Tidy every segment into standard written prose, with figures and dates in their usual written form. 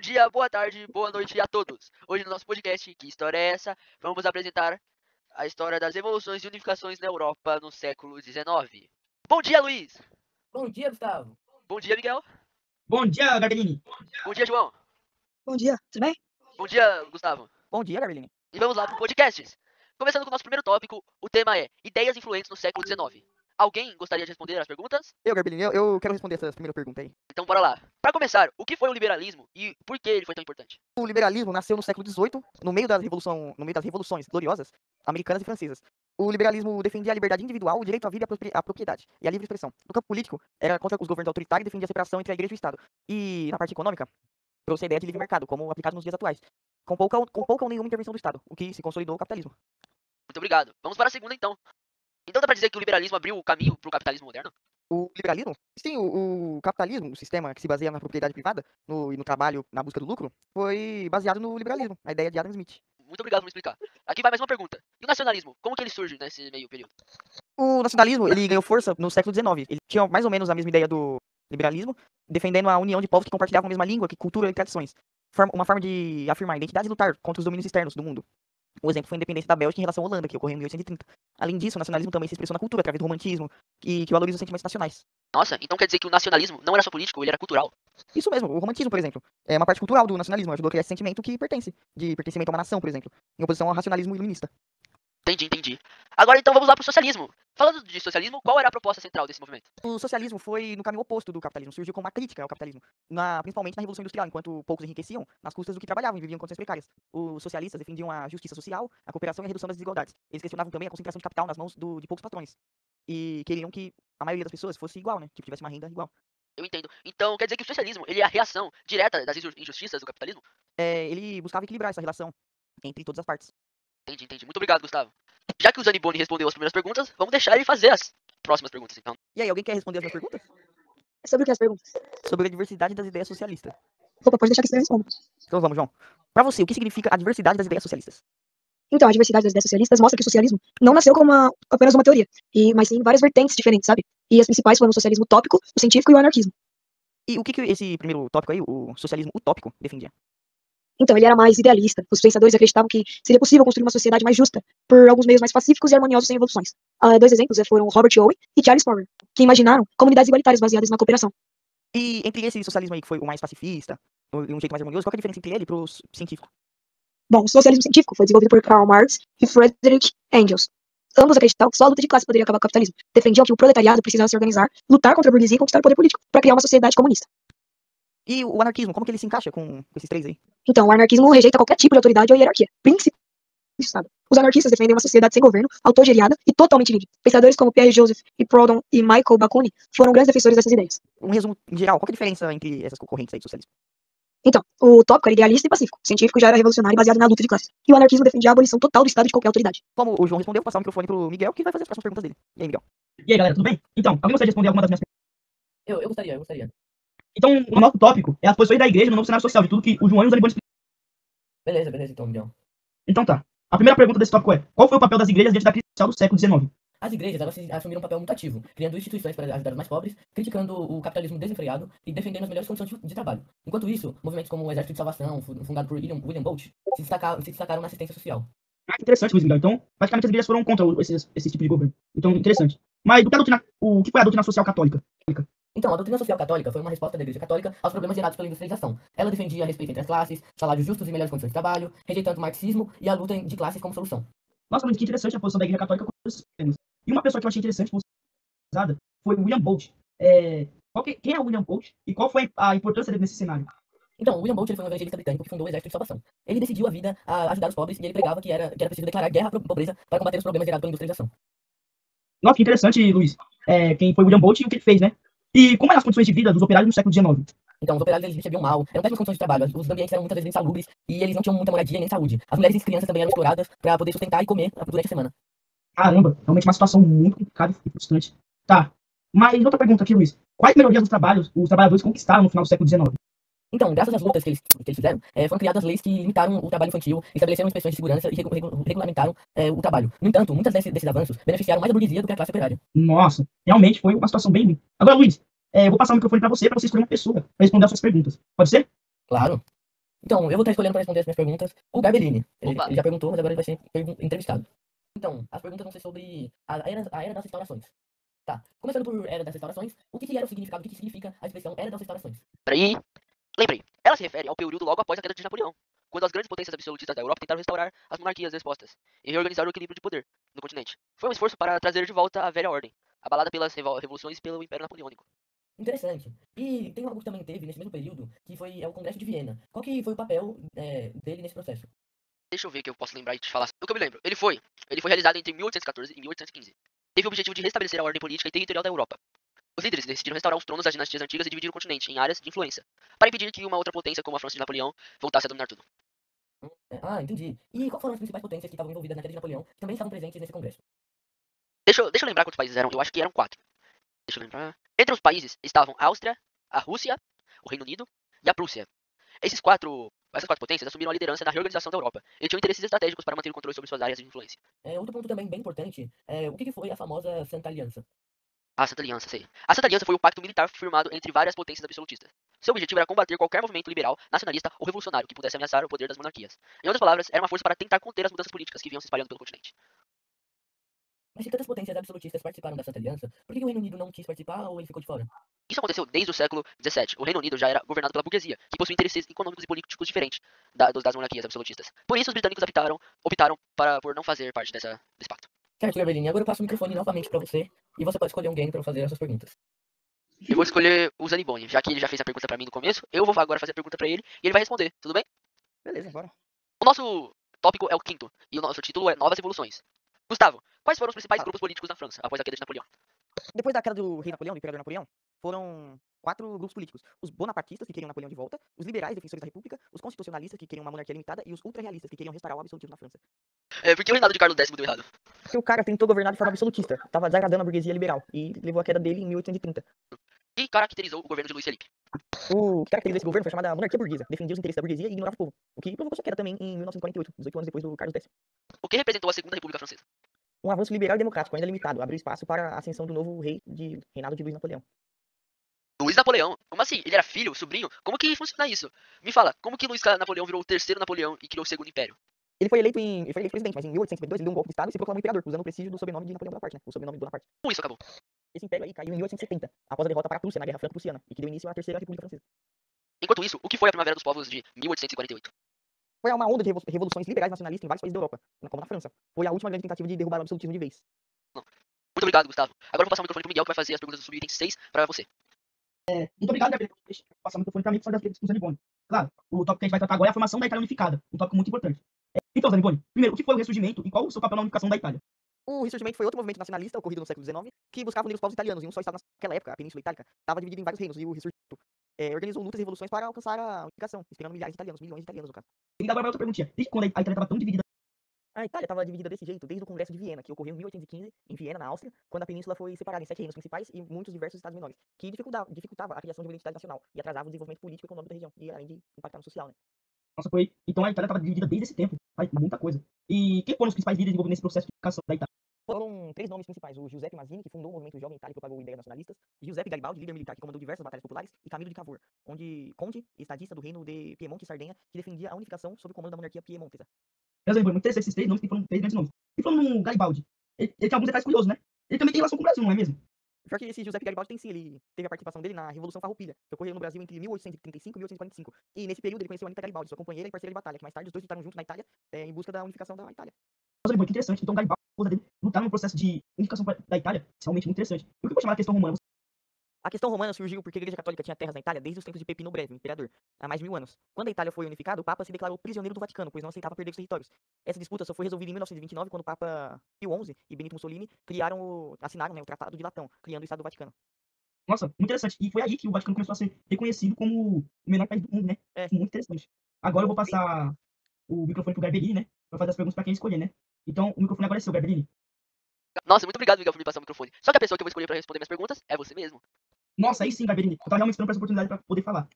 dia, boa tarde, boa noite a todos. Hoje no nosso podcast, Que História é Essa? Vamos apresentar a história das revoluções e unificações na Europa no século XIX. Bom dia, Luiz! Bom dia, Gustavo. Bom dia, Miguel! Bom dia, Gabelini. Bom dia, João! Bom dia, tudo bem? Bom dia, Gustavo! Bom dia, Gabelini. E vamos lá para o podcast. Começando com o nosso primeiro tópico, o tema é Ideias influentes no século XIX. Alguém gostaria de responder as perguntas? Eu, Gabelini, eu quero responder essa primeira pergunta aí. Então bora lá. Para começar, o que foi o liberalismo e por que ele foi tão importante? O liberalismo nasceu no século XVIII, no meio das revoluções gloriosas americanas e francesas. O liberalismo defendia a liberdade individual, o direito à vida e à propriedade, e a livre expressão. No campo político, era contra os governos autoritários e defendia a separação entre a igreja e o Estado. E na parte econômica, trouxe a ideia de livre mercado, como aplicado nos dias atuais, com pouca ou nenhuma intervenção do Estado, o que se consolidou o capitalismo. Muito obrigado. Vamos para a segunda, então. Então dá para dizer que o liberalismo abriu o caminho para o capitalismo moderno? O liberalismo? Sim, o capitalismo, o sistema que se baseia na propriedade privada e no trabalho, na busca do lucro, foi baseado no liberalismo, a ideia de Adam Smith. Muito obrigado por me explicar. Aqui vai mais uma pergunta. E o nacionalismo? Como que ele surge nesse meio período? O nacionalismo, ele ganhou força no século XIX. Ele tinha mais ou menos a mesma ideia do liberalismo, defendendo a união de povos que compartilhavam a mesma língua, cultura e tradições. Uma forma de afirmar a identidade e lutar contra os domínios externos do mundo. O exemplo foi a independência da Bélgica em relação à Holanda, que ocorreu em 1830. Além disso, o nacionalismo também se expressou na cultura, através do romantismo, que valoriza os sentimentos nacionais. Nossa, então quer dizer que o nacionalismo não era só político, ele era cultural. Isso mesmo, o romantismo, por exemplo, é uma parte cultural do nacionalismo, ajudou a criar esse sentimento que pertence, de pertencimento a uma nação, por exemplo, em oposição ao racionalismo iluminista. Entendi. Agora então vamos lá pro socialismo. Falando de socialismo, qual era a proposta central desse movimento? O socialismo foi no caminho oposto do capitalismo, surgiu como uma crítica ao capitalismo, principalmente na Revolução Industrial, enquanto poucos enriqueciam nas custas do que trabalhavam e viviam em condições precárias. Os socialistas defendiam a justiça social, a cooperação e a redução das desigualdades. Eles questionavam também a concentração de capital nas mãos de poucos patrões. E queriam que a maioria das pessoas fosse igual, né? Tipo, tivesse uma renda igual. Eu entendo. Então quer dizer que o socialismo, ele é a reação direta das injustiças do capitalismo? Ele buscava equilibrar essa relação entre todas as partes. Entendi. Muito obrigado, Gustavo. Já que o Zaniboni respondeu as primeiras perguntas, vamos deixar ele fazer as próximas perguntas, então. E aí, alguém quer responder as minhas perguntas? Sobre o que as perguntas? Sobre a diversidade das ideias socialistas. Opa, pode deixar que você responda. Então vamos, João. Pra você, o que significa a diversidade das ideias socialistas? Então, a diversidade das ideias socialistas mostra que o socialismo não nasceu como apenas uma teoria, mas sim várias vertentes diferentes, sabe? E as principais foram o socialismo utópico, o científico e o anarquismo. E o que esse primeiro tópico aí, o socialismo utópico, defendia? Então, ele era mais idealista. Os pensadores acreditavam que seria possível construir uma sociedade mais justa por alguns meios mais pacíficos e harmoniosos sem revoluções. Dois exemplos foram Robert Owen e Charles Fourier, que imaginaram comunidades igualitárias baseadas na cooperação. E entre esse socialismo aí, que foi o mais pacifista, e um jeito mais harmonioso, qual que é a diferença entre ele e pro científico? Bom, o socialismo científico foi desenvolvido por Karl Marx e Friedrich Engels. Ambos acreditavam que só a luta de classe poderia acabar com o capitalismo. Defendiam que o proletariado precisava se organizar, lutar contra a burguesia e conquistar o poder político para criar uma sociedade comunista. E o anarquismo, como que ele se encaixa com esses três aí? Então, o anarquismo rejeita qualquer tipo de autoridade ou hierarquia, principalmente do Estado. Os anarquistas defendem uma sociedade sem governo, autogeriada e totalmente livre. Pensadores como Pierre Joseph e Proudhon e Michael Bakunin foram grandes defensores dessas ideias. Um resumo em geral, qual que é a diferença entre essas concorrentes aí do socialismo? Então, o utópico era idealista e pacífico. O científico já era revolucionário e baseado na luta de classes. E o anarquismo defendia a abolição total do Estado de qualquer autoridade. Como o João respondeu, vou passar o microfone pro Miguel, que vai fazer as próximas perguntas dele. E aí, Miguel? E aí, galera, tudo bem? Então, alguém gostaria de responder alguma das minhas perguntas? Eu gostaria. Então, o nosso tópico é as posições da igreja no novo cenário social, de tudo que o João e o Zaniboni explicaram. Beleza, então, Miguel. Então tá. A primeira pergunta desse tópico é: qual foi o papel das igrejas diante da crise social do século XIX? As igrejas, elas assumiram um papel muito ativo, criando instituições para ajudar os mais pobres, criticando o capitalismo desenfreado e defendendo as melhores condições de trabalho. Enquanto isso, movimentos como o Exército de Salvação, fundado por William Bolt, se destacaram na assistência social. Ah, que interessante, Luiz Miguel. Então, praticamente as igrejas foram contra esse tipo de governo. Então, interessante. Mas o que foi a doutrina social católica? Então, a doutrina social católica foi uma resposta da Igreja Católica aos problemas gerados pela industrialização. Ela defendia respeito entre as classes, salários justos e melhores condições de trabalho, rejeitando o marxismo e a luta de classes como solução. Nossa, muito interessante a posição da Igreja Católica com esses temas. E uma pessoa que eu achei interessante foi o William Bolt. Quem é o William Bolt e qual foi a importância dele nesse cenário? Então, o William Bolt foi um evangelista britânico que fundou o Exército de Salvação. Ele decidiu a vida a ajudar os pobres e ele pregava que era preciso declarar guerra à pobreza para combater os problemas gerados pela industrialização. Nossa, que interessante, Luiz. Quem foi o William Bolt e o que ele fez, né? E como eram as condições de vida dos operários no século XIX? Então, os operários eles recebiam mal, eram péssimas condições de trabalho, os ambientes eram muitas vezes insalubres e eles não tinham muita moradia nem saúde. As mulheres e as crianças também eram exploradas para poder sustentar e comer durante a semana. Caramba, realmente uma situação muito complicada e frustrante. Tá, mas outra pergunta aqui, Luiz. Quais melhorias os trabalhadores conquistaram no final do século XIX? Então, graças às lutas que eles fizeram, foram criadas leis que limitaram o trabalho infantil, estabeleceram inspeções de segurança e regulamentaram o trabalho. No entanto, muitos desses avanços beneficiaram mais a burguesia do que a classe operária. Nossa, realmente foi uma situação bem ruim. Agora, Luiz, eu vou passar o microfone para você escolher uma pessoa para responder as suas perguntas. Pode ser? Claro. Então, eu vou estar escolhendo para responder as minhas perguntas o Garbellini. Opa. Ele já perguntou, mas agora ele vai ser entrevistado. Então, as perguntas vão ser sobre a era das restaurações. Tá. Começando por Era das Restaurações, o que era o significado, o que significa a expressão Era das Restaurações? Peraí. Lembrei, ela se refere ao período logo após a queda de Napoleão, quando as grandes potências absolutistas da Europa tentaram restaurar as monarquias expostas e reorganizar o equilíbrio de poder no continente. Foi um esforço para trazer de volta a velha ordem, abalada pelas revoluções e pelo Império Napoleônico. Interessante. E tem algo que também teve nesse mesmo período, que foi o Congresso de Viena. Qual que foi o papel dele nesse processo? Deixa eu ver que eu posso lembrar e te falar. Do que eu me lembro, ele foi realizado entre 1814 e 1815. Teve o objetivo de restabelecer a ordem política e territorial da Europa. Os líderes decidiram restaurar os tronos das dinastias antigas e dividir o continente em áreas de influência, para impedir que uma outra potência como a França de Napoleão voltasse a dominar tudo. Entendi. E quais foram as principais potências que estavam envolvidas na queda de Napoleão, que também estavam presentes nesse congresso? Deixa eu lembrar quantos países eram. Eu acho que eram 4. Deixa eu lembrar. Entre os países estavam a Áustria, a Rússia, o Reino Unido e a Prússia. Essas quatro potências assumiram a liderança na reorganização da Europa e tinham interesses estratégicos para manter o controle sobre suas áreas de influência. Outro ponto também bem importante é o que foi a famosa Santa Aliança. A Santa Aliança, sei. A Santa Aliança foi o pacto militar firmado entre várias potências absolutistas. Seu objetivo era combater qualquer movimento liberal, nacionalista ou revolucionário que pudesse ameaçar o poder das monarquias. Em outras palavras, era uma força para tentar conter as mudanças políticas que vinham se espalhando pelo continente. Mas se tantas potências absolutistas participaram da Santa Aliança, por que o Reino Unido não quis participar ou ele ficou de fora? Isso aconteceu desde o século XVII. O Reino Unido já era governado pela burguesia, que possuía interesses econômicos e políticos diferentes das monarquias absolutistas. Por isso, os britânicos optaram por não fazer parte desse pacto. Certo, Garbellini, agora eu passo o microfone novamente para você e você pode escolher alguém para fazer essas perguntas. Eu vou escolher o Zaniboni, já que ele já fez a pergunta pra mim no começo, eu vou agora fazer a pergunta pra ele e ele vai responder, tudo bem? Beleza, bora. O nosso tópico é o quinto, e o nosso título é Novas Evoluções. Gustavo, quais foram os principais grupos políticos na França após a queda de Napoleão? Depois da queda do rei Napoleão, do imperador Napoleão, foram 4 grupos políticos. Os bonapartistas, que queriam Napoleão de volta, os liberais, defensores da república, os constitucionalistas, que queriam uma monarquia limitada, e os ultra-realistas, que queriam restaurar o absolutismo na França. Por que o reinado de Carlos X deu errado? Porque o cara tentou governar de forma absolutista, tava desagradando a burguesia liberal, e levou à queda dele em 1830. O que caracterizou o governo de Luiz Felipe? O que caracterizou esse governo foi chamada monarquia burguesa, defendia os interesses da burguesia e ignorava o povo, o que provocou sua queda também em 1948, 18 anos depois do Carlos X. O que representou a Segunda República Francesa? Um avanço liberal e democrático, ainda limitado, abriu espaço para a ascensão do novo reinado de Luiz Napoleão. Luiz Napoleão? Como assim? Ele era filho, sobrinho? Como que funciona isso? Me fala, como que Luiz Napoleão virou o terceiro Napoleão e criou o segundo império? Ele foi eleito presidente, mas em 1852 ele deu um golpe de estado e se proclamou imperador, usando o prestígio do sobrenome de Napoleão Bonaparte, né? O sobrenome de Bonaparte. Como isso acabou? Esse império aí caiu em 1870, após a derrota para a Prússia na Guerra Franco-Prussiana, e que deu início à Terceira República Francesa. Enquanto isso, o que foi a Primavera dos Povos de 1848? Foi uma onda de revoluções liberais nacionalistas em vários países da Europa, como na França. Foi a última grande tentativa de derrubar o absolutismo de vez. Muito obrigado, Gustavo. Agora eu vou passar o microfone pro Miguel, que vai fazer as perguntas do subitem 6 pra você. Muito obrigado, Gabriel. Deixa eu passar o microfone para mim para fazer as perguntas do Zaniboni. Claro, o tópico que a gente vai tratar agora é a formação da Itália unificada, um tópico muito importante. Então, Zaniboni, primeiro, o que foi o ressurgimento e qual o seu papel na unificação da Itália? O ressurgimento foi outro movimento nacionalista ocorrido no século XIX, que buscava unir os povos italianos em um só estado. Naquela época, a Península Itálica estava dividida em vários reinos, e o ressurgimento organizou lutas e revoluções para alcançar a unificação, inspirando milhões de italianos no caso. E agora outra perguntinha. Desde quando a Itália estava tão dividida? A Itália estava dividida desse jeito desde o Congresso de Viena, que ocorreu em 1815, em Viena, na Áustria, quando a península foi separada em 7 reinos principais e muitos diversos estados menores, que dificultava a criação de uma identidade nacional e atrasava o desenvolvimento político e econômico da região, e além de impactar no social, né? Nossa, foi. Então a Itália estava dividida desde esse tempo. Faz muita coisa. E quem foram os principais líderes envolvidos nesse processo de unificação da Itália? Foram 3 nomes principais: o Giuseppe Mazzini, que fundou o movimento jovem itálico e propagou ideias nacionalistas; Giuseppe Garibaldi, líder militar que comandou diversas batalhas populares; e Camilo de Cavour, conde e estadista do reino de Piemonte e Sardenha, que defendia a unificação sob o comando da monarquia piemontesa. Muito interessante esses 3 nomes, que foram 3 grandes nomes. E falando no Garibaldi, ele tem alguns detalhes curiosos, né? Ele também tem relação com o Brasil, não é mesmo? Pior que esse Giuseppe Garibaldi tem sim, ele teve a participação dele na Revolução Farroupilha, que ocorreu no Brasil entre 1835 e 1845. E nesse período ele conheceu a Anita Garibaldi, sua companheira e parceira de batalha, que mais tarde os dois lutaram juntos na Itália em busca da unificação da Itália. Nossa, que interessante. Então Garibaldi, a esposa dele, lutaram no processo de unificação da Itália. Isso é realmente muito interessante. E o que pode chamar a questão romana? A questão romana surgiu porque a Igreja Católica tinha terras na Itália desde os tempos de Pepino Breve, o imperador, há mais de 1000 anos. Quando a Itália foi unificada, o Papa se declarou prisioneiro do Vaticano, pois não aceitava perder os territórios. Essa disputa só foi resolvida em 1929, quando o Papa Pio XI e Benito Mussolini assinaram o Tratado de Latão, criando o Estado do Vaticano. Nossa, muito interessante. E foi aí que o Vaticano começou a ser reconhecido como o menor país do mundo, né? Muito interessante. Agora eu vou passar o microfone pro Garbellini, né? Pra fazer as perguntas pra quem escolher, né? Então, o microfone agora é seu, Garbellini. Nossa, muito obrigado, Miguel, por me passar o microfone. Só que a pessoa que eu vou escolher pra responder minhas perguntas é você mesmo. Nossa, aí sim, Garbellini. Eu tava realmente esperando por essa oportunidade pra poder falar.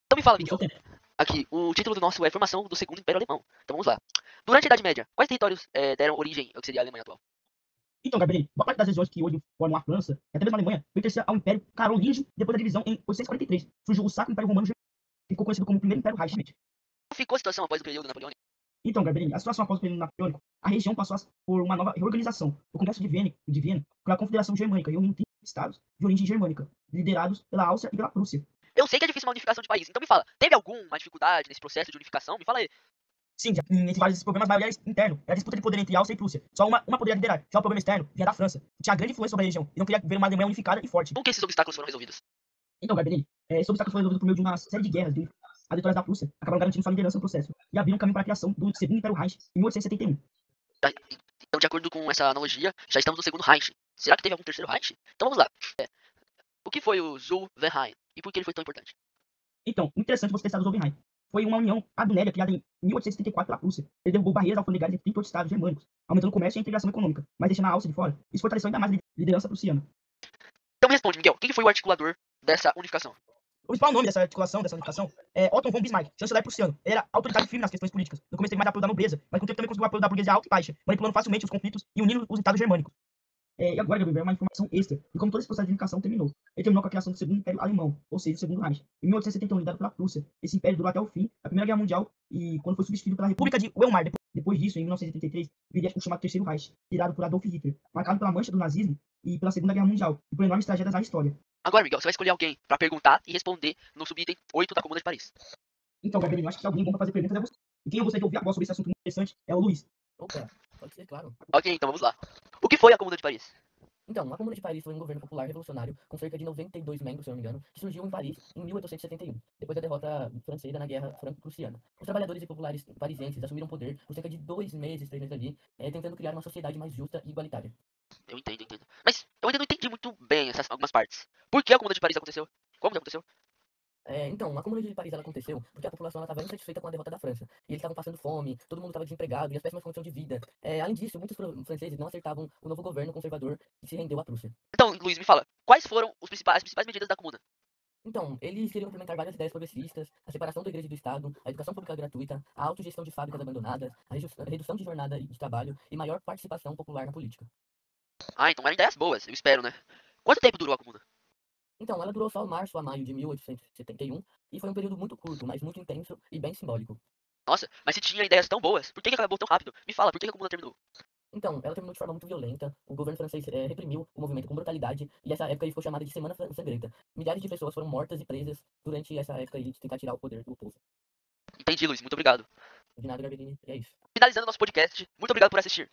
Então me fala, No seu Miguel. tempo. Aqui, o título do nosso é Formação do Segundo Império Alemão. Então vamos lá. Durante a Idade Média, quais territórios deram origem ao que seria a Alemanha atual? Então, Garbellini, boa parte das regiões que hoje formam a França, e até mesmo a Alemanha, pertencia ao Império Carolíngio depois da divisão em 843. Surgiu o Sacro Império Romano ficou conhecido como o Primeiro Império Reich. Como ficou a situação após o período napoleônico? Então, Garberini, a situação após o período napoleônico, a região passou por uma nova reorganização. O Congresso de Viena, pela Confederação Germânica, reunindo 30 estados de origem germânica, liderados pela Áustria e pela Prússia. Eu sei que é difícil uma unificação de país, então me fala, teve alguma dificuldade nesse processo de unificação? Me fala aí. Sim, entre vários problemas, a maioria era interno. Era a disputa de poder entre Áustria e Prússia. Só uma poderia liderar. Já o problema externo vinha da França, que tinha grande influência sobre a região e não queria ver uma Alemanha unificada e forte. Como que esses obstáculos foram resolvidos? Então, Garberini, esse obstáculo foi resolvido por meio de uma série de guerras. As vitórias da Prússia acabaram garantindo sua liderança no processo e abriram caminho para a criação do Segundo Império Reich em 1871. Então, de acordo com essa analogia, já estamos no Segundo Reich. Será que teve algum terceiro Reich? Então vamos lá. O que foi o Zollverein e por que ele foi tão importante? Então, interessante você ter citado o Zollverein. Foi uma união adunélia criada em 1874 pela Prússia. Ele derrubou barreiras alfandegárias entre 38 estados germânicos, aumentando o comércio e a integração econômica, mas deixando a Áustria de fora. Isso fortaleceu ainda mais a liderança prussiana. Então me responde, Miguel, quem foi o articulador dessa unificação? O principal nome dessa unificação, é Otto von Bismarck, chanceler prussiano. Ele era autoritário e firme nas questões políticas. No começo teve mais apoio da nobreza, mas com o tempo também conseguiu o apoio da burguesia alta e baixa, manipulando facilmente os conflitos e unindo os estados germânicos. E agora, Gabriel, uma informação extra de como todo esse processo de unificação terminou. Ele terminou com a criação do Segundo Império Alemão, ou seja, o Segundo Reich, em 1871, liderado pela Prússia. Esse império durou até o fim da Primeira Guerra Mundial e quando foi substituído pela República de Weimar. Depois disso, em 1933, viria o chamado Terceiro Reich, liderado por Adolf Hitler, marcado pela mancha do nazismo e pela Segunda Guerra Mundial, e por enormes tragédias na história. Agora, Miguel, você vai escolher alguém pra perguntar e responder no subitem 8 da Comuna de Paris. Então, Gabriel, eu acho que se alguém bom pra fazer perguntas é você. E quem eu gostaria de ouvir agora sobre esse assunto muito interessante é o Luiz. Opa, pode ser, claro. Ok, então vamos lá. O que foi a Comuna de Paris? Então, a Comuna de Paris foi um governo popular revolucionário com cerca de 92 membros, se eu não me engano, que surgiu em Paris em 1871, depois da derrota francesa na Guerra Franco-Prussiana. Os trabalhadores e populares parisienses assumiram o poder por cerca de 2 meses, 3 meses ali, tentando criar uma sociedade mais justa e igualitária. Eu entendo. Mas eu ainda não entendi muito bem algumas partes. Por que a Comuna de Paris aconteceu? Como que aconteceu? Então, a Comuna de Paris ela aconteceu porque a população estava insatisfeita com a derrota da França. E eles estavam passando fome, todo mundo estava desempregado e as péssimas condições de vida. Além disso, muitos franceses não aceitavam o novo governo conservador que se rendeu à Prússia. Então, Luiz, me fala, quais foram as principais medidas da Comuna? Então, eles queriam implementar várias ideias progressistas, a separação da igreja e do Estado, a educação pública gratuita, a autogestão de fábricas abandonadas, a redução de jornada de trabalho e maior participação popular na política. Ah, então eram ideias boas, eu espero, né? Quanto tempo durou a Comuna? Então, ela durou só março a maio de 1871 e foi um período muito curto, mas muito intenso e bem simbólico. Nossa, mas se tinha ideias tão boas, por que acabou tão rápido? Me fala, por que a Comuna terminou? Então, ela terminou de forma muito violenta, o governo francês reprimiu o movimento com brutalidade e essa época aí ficou chamada de Semana Sangrenta. Milhares de pessoas foram mortas e presas durante essa época aí de tentar tirar o poder do povo. Entendi, Luiz, muito obrigado. De nada, Garberini, e é isso. Finalizando nosso podcast, muito obrigado por assistir.